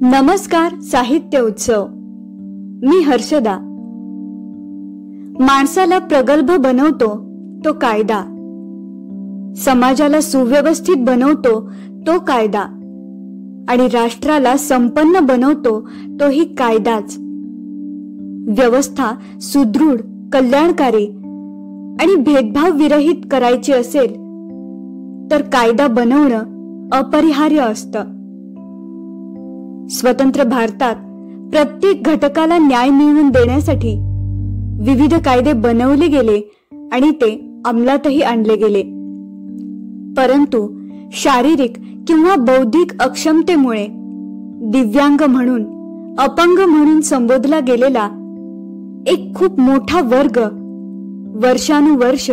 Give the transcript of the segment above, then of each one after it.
नमस्कार साहित्य उत्सव. मी हर्षदा. माणसाला प्रगल्भ बनवतो तो कायदा, समाजाला सुव्यवस्थित बनवतो तो कायदा आणि राष्ट्राला संपन्न बनवतो तोही कायदाच. व्यवस्था सुदृढ, कल्याणकारी आणि भेदभाव विरहित करायची असेल तर कायदा बनवणं अपरिहार्य असतं. स्वतंत्र भारतात प्रत्येक घटकाला न्याय मिळवून देण्यासाठी विविध कायदे बनवले गेले आणि ते अंमलातही आणले गेले. परंतु शारीरिक किंवा बौद्धिक अक्षमतेमुळे दिव्यांग म्हणून, अपंग म्हणून संबोधला गेलेला एक खूप मोठा वर्ग वर्षानुवर्ष,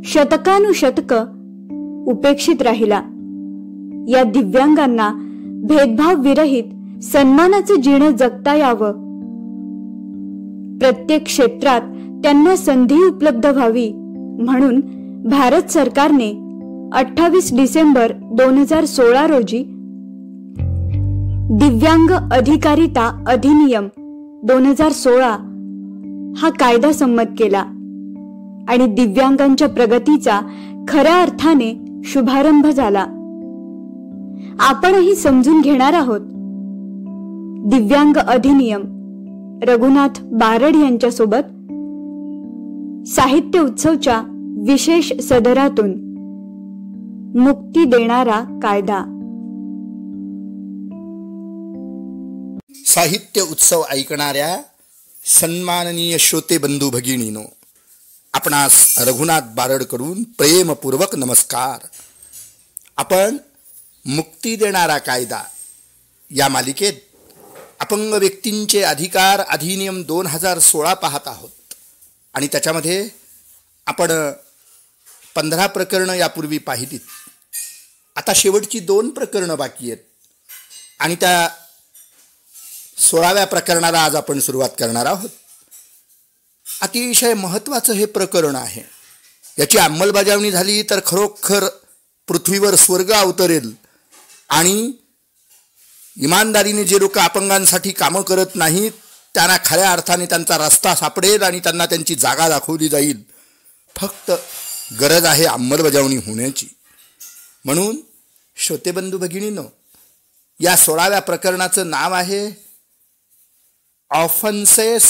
शतकानुशतक उपेक्षित राहिला. या दिव्यांगांना भेदभाव विरहित सन्मानाचे जीवन जगता यावं, प्रत्येक क्षेत्रात त्यांना संधी उपलब्ध व्हावी म्हणून भारत सरकारने 28 डिसेंबर 2016 रोजी दिव्यांग अधिकारिता अधिनियम 2016 हा कायदा संमत केला आणि दिव्यांगांच्या प्रगतीचा खऱ्या अर्थाने शुभारंभ झाला. आपणही समजून घेणार आहोत दिव्यांग अधिनियम रघुनाथ बारड यांच्यासोबत साहित्य उत्सवच्या विशेष सदरातून मुक्ती देणारा कायदा. साहित्य उत्सव ऐकणाऱ्या सन्माननीय श्रोते बंधू भगिनीनो, आपणास रघुनाथ बारडकडून प्रेमपूर्वक नमस्कार. आपण मुक्ती देणारा कायदा या मालिकेत अपंग व्यक्तींचे अधिकार अधिनियम 2016 पाहत आहोत आणि त्याच्यामध्ये आपण 15 प्रकरणं यापूर्वी पाहिलीत. आता शेवटची 2 प्रकरणं बाकी आहेत आणि त्या 16व्या प्रकरणाला आज आपण सुरुवात करणार आहोत. अतिशय महत्त्वाचं हे प्रकरण आहे. याची अंमलबजावणी झाली तर खरोखर पृथ्वीवर स्वर्ग अवतरेल आणि इमानदारीने जे लोक अपंगांसाठी कामं करत नाहीत त्यांना खऱ्या अर्थाने त्यांचा रस्ता सापडेल आणि त्यांना त्यांची जागा दाखवली जाईल. फक्त गरज आहे अंमलबजावणी होण्याची. म्हणून श्रोतेबंधू भगिनींनो, या 16व्या प्रकरणाचं नाव आहे ऑफेन्सेस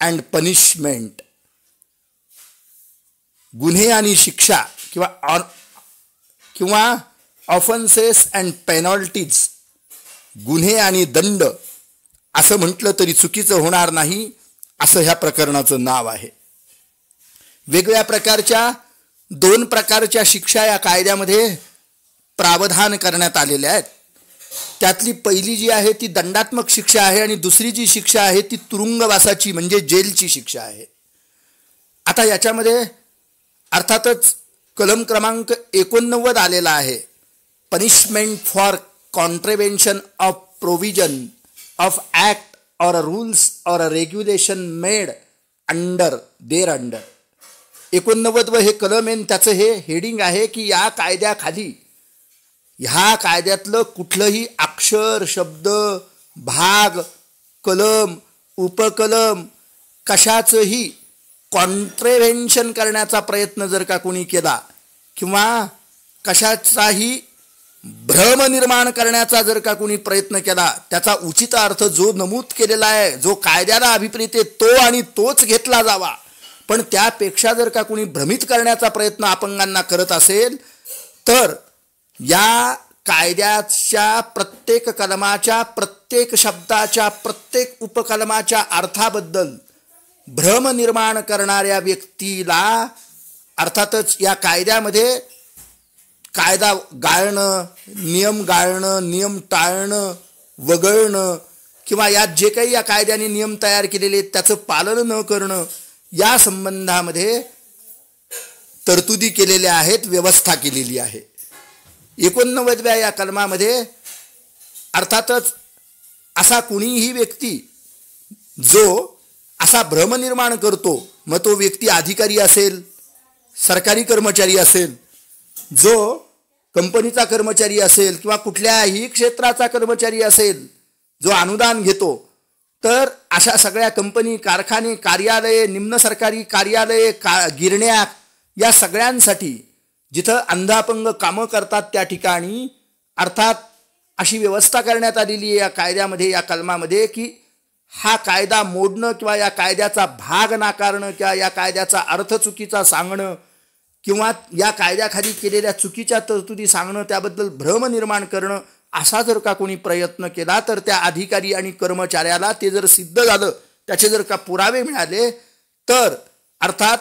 अँड पनिशमेंट. गुन्हे आणि शिक्षा किंवा ऑफेन्सेस अँड पेनॉल्टीज, गुन्हे आणि दंड असं म्हटलं तरी चुकीचं होणार नाही, असं ह्या प्रकरणाचं नाव आहे. वेगवेगळ्या प्रकारच्या 2 प्रकारच्या शिक्षा या कायद्यामध्ये प्रावधान करण्यात आलेल्या आहेत. त्यातली पहिली जी आहे ती दंडात्मक शिक्षा आहे आणि दुसरी जी शिक्षा आहे ती तुरुंगवासाची म्हणजे जेलची शिक्षा आहे. आता याच्यामध्ये अर्थातच कलम क्रमांक 89 आलेला आहे, punishment for contravention of provision of act or a rules or a regulation made under thereunder. 89 हे कलम आहे. त्याचं हे हेडिंग आहे की या कायद्याखाली ह्या कायद्यातलं कुठलंही अक्षर, शब्द, भाग, कलम, उपकलम कशाचंही कॉन्ट्रेव्हेन्शन करण्याचा प्रयत्न जर का कोणी केला किंवा कशाचाही भ्रम निर्माण करण्याचा जर का कोणी प्रयत्न केला, त्याचा उचित अर्थ जो नमूद केलेला आहे, जो कायद्याला अभिप्रेत आहे तो आणि तोच घेतला जावा. पण त्यापेक्षा जर का कोणी भ्रमित करण्याचा प्रयत्न अपंगांना करत असेल तर या कायद्याच्या प्रत्येक कलमाच्या, प्रत्येक शब्दाच्या, प्रत्येक उपकलमाच्या अर्थाबद्दल भ्रम निर्माण करणाऱ्या व्यक्तीला अर्थातच या कायद्यामध्ये कायदा गाळणं, नियम गाळणं, नियम टाळणं, वगळणं किंवा यात जे काही या कायद्याने नियम तयार केलेले आहेत त्याचं पालन न करणं या संबंधामध्ये तरतुदी केलेल्या आहेत, व्यवस्था केलेली आहे. 89व्या या कलमामध्ये अर्थातच असा कुणीही व्यक्ती जो असा भ्रम निर्माण करतो, मग तो व्यक्ती अधिकारी असेल, सरकारी कर्मचारी असेल, जो कंपनीचा कर्मचारी असेल किंवा कुठल्याही क्षेत्राचा कर्मचारी असेल, जो अनुदान घेतो, तर अशा सगळ्या कंपनी, कारखाने, कार्यालये, निम्न सरकारी कार्यालये, गिरण्या, या सगळ्यांसाठी जिथं अंधापंग कामं करतात त्या ठिकाणी अर्थात अशी व्यवस्था करण्यात आलेली आहे या कायद्यामध्ये, या कलमामध्ये, की हा कायदा मोडणं किंवा या कायद्याचा भाग नाकारणं किंवा या कायद्याचा अर्थ चुकीचा सांगणं किंवा या कायद्याखाली केलेल्या चुकीच्या तरतुदी सांगणं, त्याबद्दल भ्रम निर्माण करणं, असा जर का कोणी प्रयत्न केला तर त्या अधिकारी आणि कर्मचाऱ्याला ते जर सिद्ध झालं, त्याचे जर का पुरावे मिळाले, तर अर्थात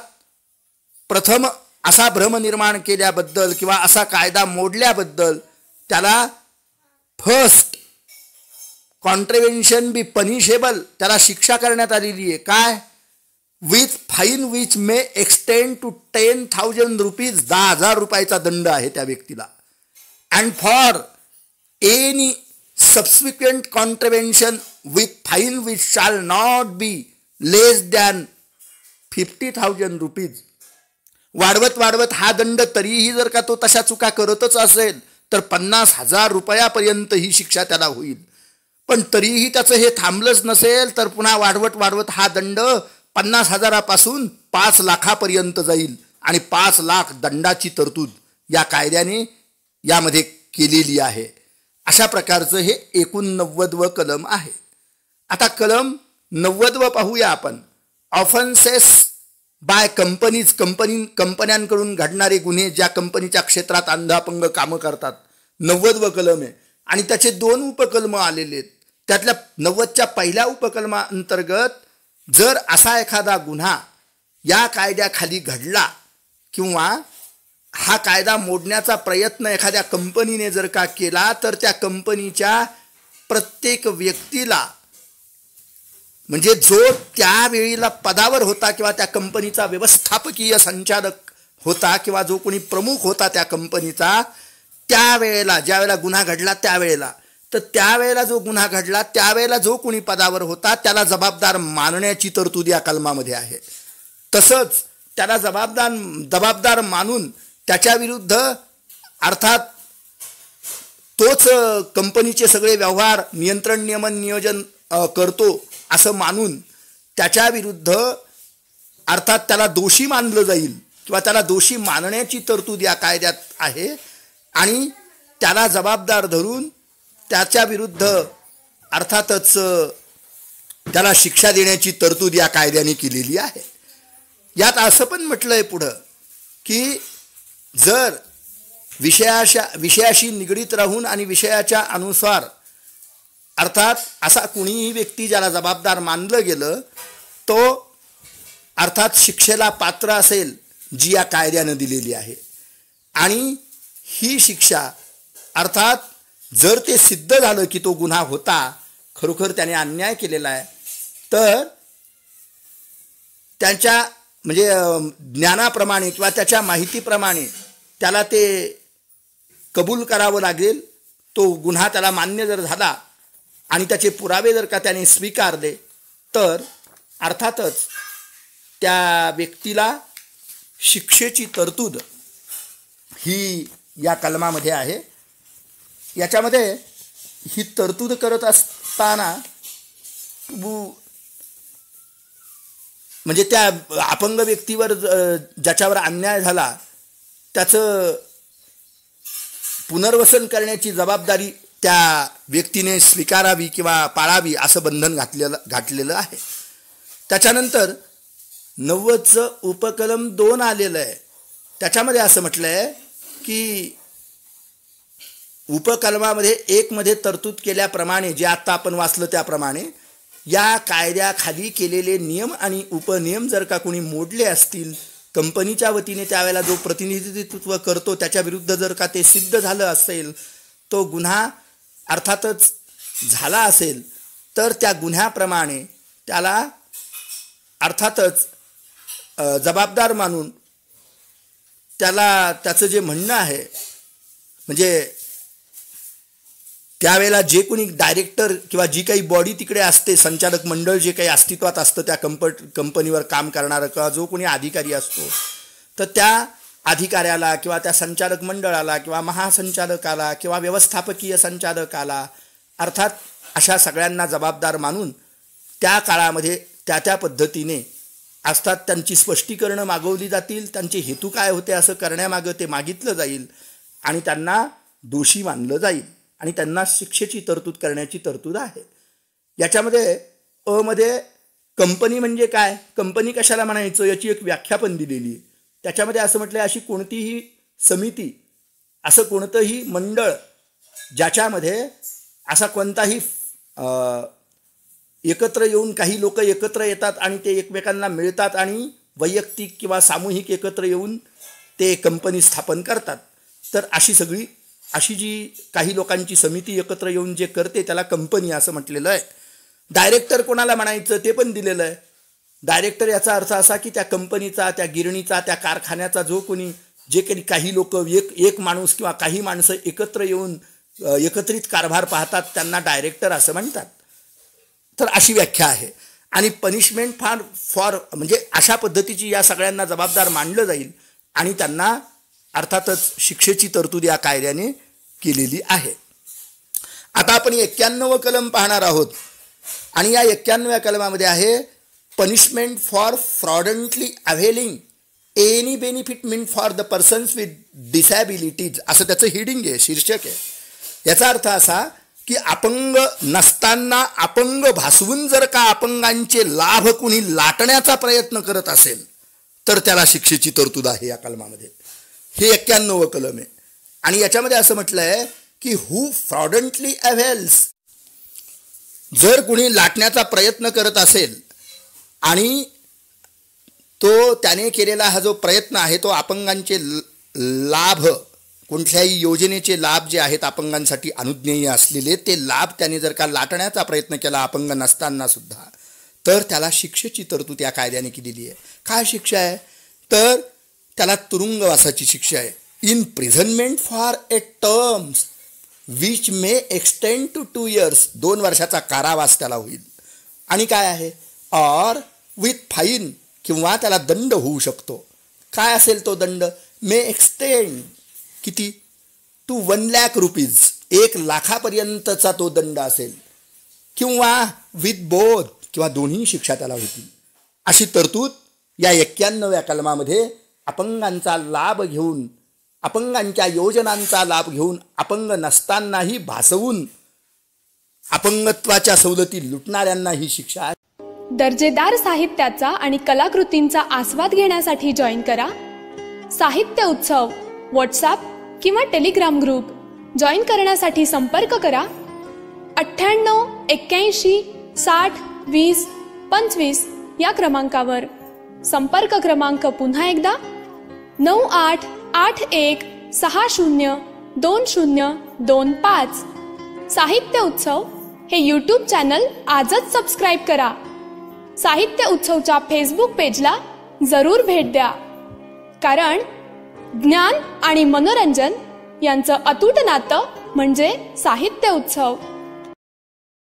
प्रथम असा भ्रम निर्माण केल्याबद्दल किंवा असा कायदा मोडल्याबद्दल त्याला फर्स्ट कॉन्ट्रव्हेन्शन बी पनिशेबल, त्याला शिक्षा करण्यात आलेली आहे. काय? With fine which may extend to 10,000 rupees, 10,000 रुपयाचा दंड आहे त्या व्यक्तीला. And for any subsequent contravention with fine which shall not be less than 50,000 rupees. वाढवत हा दंड तरीही जर का तो तशा चुका करतच असेल तर 50,000 रुपयापर्यंत ही शिक्षा त्याला होईल. पण तरीही त्याचं हे थांबलंच नसेल तर पुन्हा वाढवत हा दंड 50,000पासून 5 लाखापर्यंत जाईल आणि 5 लाख दंडाची तरतूद या कायद्याने यामध्ये केलेली आहे. अशा प्रकारचं हे 89वं कलम आहे. आता कलम 90 पाहूया आपण. ऑफेन्सेस बाय कंपनीज, कंपन्यांकडून घडणारे गुन्हे, ज्या कंपनीच्या क्षेत्रात अंधापंग कामं करतात, 90वं कलम आहे. आणि त्याचे 2 उपकलम आलेले आहेत. त्यातल्या 90च्या पहिल्या उपकलमाअंतर्गत जर असा एखादा गुन्हा या कायद्याखाली घडला किंवा हा कायदा मोडण्याचा प्रयत्न एखाद्या कंपनीने जर का केला, तर त्या कंपनीच्या प्रत्येक व्यक्तीला, म्हणजे जो त्यावेळीला पदावर होता किंवा त्या कंपनीचा व्यवस्थापकीय संचालक होता किंवा जो कोणी प्रमुख होता त्या कंपनीचा, त्यावेळेला ज्यावेळेला गुन्हा घडला त्यावेळेला, तर त्यावेळेला जो गुन्हा घडला त्यावेळेला जो कोणी पदावर होता त्याला जबाबदार मानण्याची तरतूद या कलमामध्ये आहे. तसंच त्याला जबाबदार मानून त्याच्या विरुद्ध अर्थात तोच कंपनीचे सगळे व्यवहार नियंत्रण, नियमन, नियोजन करतो असं मानून त्याच्या विरुद्ध अर्थात त्याला दोषी मानलं जाईल किंवा त्याला दोषी मानण्याची तरतूद या कायद्यात आहे. आणि त्याला जबाबदार धरून त्याच्या विरुद्ध अर्थातच त्याला शिक्षा देण्याची तरतूद या कायद्याने केलेली आहे. यात असं पण म्हटलं आहे पुढं की जर विषयाशी निगडीत राहून आणि विषयाच्या अनुसार अर्थात असा कुणीही व्यक्ती ज्याला जबाबदार मानलं गेलं तो अर्थात शिक्षेला पात्र असेल, जी या कायद्यानं दिलेली आहे. आणि ही शिक्षा अर्थात जर ते सिद्ध झालं की तो गुन्हा होता, खरोखर त्याने अन्याय केलेला आहे, तर त्यांच्या म्हणजे ज्ञानाप्रमाणे किंवा त्याच्या माहितीप्रमाणे त्याला ते कबूल करावं लागेल. तो गुन्हा त्याला मान्य जर झाला आणि त्याचे पुरावे जर का त्याने स्वीकारले तर अर्थातच त्या व्यक्तीला शिक्षेची तरतूद ही या कलमामध्ये आहे. याच्यामध्ये ही तरतूद करत असताना म्हणजे त्या अपंग व्यक्तीवर ज्याच्यावर अन्याय झाला त्याचं पुनर्वसन करण्याची जबाबदारी त्या व्यक्तीने स्वीकारावी किंवा पाळावी असं बंधन घातलेलं आहे. त्याच्यानंतर 90चं उपकलम 2 आलेलं आहे. त्याच्यामध्ये असं म्हटलं आहे की उपकलमामध्ये 1 मध्ये तरतूद केल्याप्रमाणे, जे आत्ता आपण वाचलं त्याप्रमाणे, या कायद्याखाली केलेले नियम आणि उपनियम जर का कोणी मोडले असतील, कंपनीच्या वतीने त्यावेळेला जो प्रतिनिधित्व करतो त्याच्या विरुद्ध जर का ते सिद्ध झालं असेल, तो गुन्हा अर्थातच झाला असेल, तर त्या गुन्ह्याप्रमाणे त्याला अर्थातच जबाबदार मानून त्याला त्याचं जे म्हणणं आहे, म्हणजे त्यावेळेला जे कोणी डायरेक्टर किंवा जी काही बॉडी तिकडे असते, संचालक मंडळ जे काही अस्तित्वात असतं त्या कंपनीवर काम करणारं किंवा जो कोणी अधिकारी असतो, तर त्या अधिकाऱ्याला किंवा त्या संचालक मंडळाला किंवा महासंचालकाला किंवा व्यवस्थापकीय संचालकाला अर्थात अशा सगळ्यांना जबाबदार मानून त्या काळामध्ये त्या पद्धतीने असतात त्यांची स्पष्टीकरणं मागवली जातील, त्यांचे हेतू काय होते असं करण्यामागं ते मागितलं जाईल आणि त्यांना दोषी मानलं जाईल आणि त्यांना शिक्षेची तरतूद करण्याची तरतूद आहे. याच्यामध्ये मध्ये कंपनी म्हणजे काय, कंपनी कशाला म्हणायचं याची एक व्याख्या पण दिलेली आहे. त्याच्यामध्ये असं म्हटलं अशी कोणतीही समिती, असं कोणतंही मंडळ ज्याच्यामध्ये असा कोणताही एकत्र येऊन काही लोक एकत्र येतात आणि ते एकमेकांना मिळतात आणि वैयक्तिक किंवा सामूहिक एकत्र येऊन ते कंपनी स्थापन करतात. तर अशी जी काही लोकांची समिती एकत्र येऊन जे करते त्याला कंपनी असं म्हटलेलं आहे. डायरेक्टर कोणाला म्हणायचं ते पण दिलेलं आहे. डायरेक्टर याचा अर्थ असा की त्या कंपनीचा, त्या गिरणीचा, त्या कारखान्याचा जो कोणी जे काही लोक एक माणूस किंवा काही माणसं एकत्र येऊन एकत्रित कारभार पाहतात त्यांना डायरेक्टर असं म्हणतात. तर अशी व्याख्या आहे. आणि पनिशमेंट फॉर म्हणजे अशा पद्धतीची या सगळ्यांना जबाबदार मानलं जाईल आणि त्यांना अर्थातच शिक्षेची तरतूद या कायद्याने केलेली आहे. आता आपण 91 कलम पाहणार आहोत आणि या 91व्या कलमामध्ये आहे punishment for fraudulently availing any benefit mean for the persons with disabilities असं त्याचं हिडिंग आहे, शीर्षक आहे. याचा अर्थ असा की अपंग नसताना अपंग भासवून जर का अपंगांचे लाभ कुणी लाटण्याचा प्रयत्न करत असेल तर त्याला शिक्षेची तरतूद आहे या कलमामध्ये. हे 91 कलम आहे. आणि याच्यामध्ये असं म्हटलं आहे की हू फ्रॉडंटली अव्हेल्स, जर कुणी लाटण्याचा प्रयत्न करत असेल आणि तो त्याने केलेला हा जो प्रयत्न आहे तो अपंगांचे लाभ, कुठल्याही योजनेचे लाभ जे आहेत अपंगांसाठी अनुज्ञेय असलेले ते लाभ त्याने जर का लाटण्याचा प्रयत्न केला अपंग नसताना सुद्धा तर त्याला शिक्षेची तरतूद या कायद्याने केलेली आहे. काय शिक्षा आहे तर त्याला तुरुंगवासाची शिक्षा आहे. Imprisonment for a terms which may extend to 2 years, 2 वर्षाचा कारावास त्याला होईल. आणि काय आहे ऑर विथ फाईन, किंवा त्याला दंड होऊ शकतो. काय असेल तो दंड, मे एक्सटेंड किती टू 1,00,000 रुपीज, 1,00,000पर्यंतचा तो दंड असेल, किंवा विथ बोथ, किंवा दोन्ही शिक्षा त्याला होतील. अशी तरतूद या 91व्या कलमामध्ये अपंगांचा लाभ घेऊन, अपंगांच्या योजनांचा लाभ घेऊन अपंग नसतानाही भासवून अपंगत्वाच्या सवलती लुटणाऱ्यांना ही शिक्षा आहे. दर्जेदार साहित्याचा आणि कलाकृतींचा आस्वाद घेण्यासाठी जॉईन करा साहित्य उत्सव व्हॉट्सॲप किंवा टेलिग्राम ग्रुप. जॉईन करण्यासाठी संपर्क करा 98 81 60 20 25 या क्रमांकावर. संपर्क क्रमांक पुन्हा एकदा 9881 60 2025. साहित्य उत्सव हे यूट्यूब चॅनल आजच सबस्क्राईब करा. साहित्य उत्सवच्या फेसबुक पेजला जरूर भेट द्या, कारण ज्ञान आणि मनोरंजन यांचं अतूट नातं म्हणजे साहित्य उत्सव.